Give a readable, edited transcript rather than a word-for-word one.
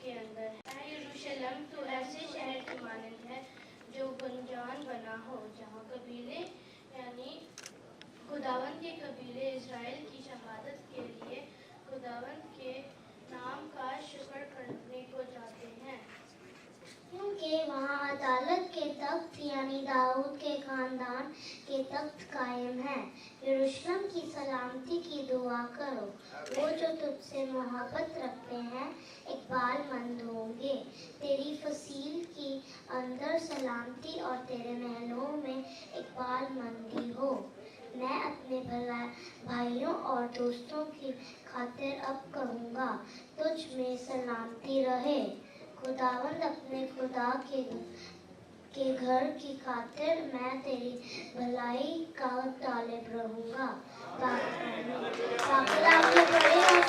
के अंदर है। यरूशलेम तो ऐसे शहर की मानंद है जो गुंजान बना हो, जहाँ कबीले यानी खुदावंद के कबीले इज़राइल की शहादत के लिए खुदावंद के नाम का शुक्र करने को जाते हैं, क्योंकि वहाँ अदालत के तख्त यानी दाऊद के खानदान के तख्त कायम हैं। यरूशलेम की सलामती की दुआ करो, वो जो तुझसे मोहब्बत रखते हैं इकबालमंद होंगे। तेरी फसील की अंदर सलामती और तेरे महलों में इकबालमंदी हो। मैं अपने भाइयों और दोस्तों की खातिर अब कहूँगा, तुझ में सलामती रहे। खुदावंद अपने खुदा के घर की खातिर मैं तेरी भलाई का तालिब रहूँगा। बाकी आपने पढ़े और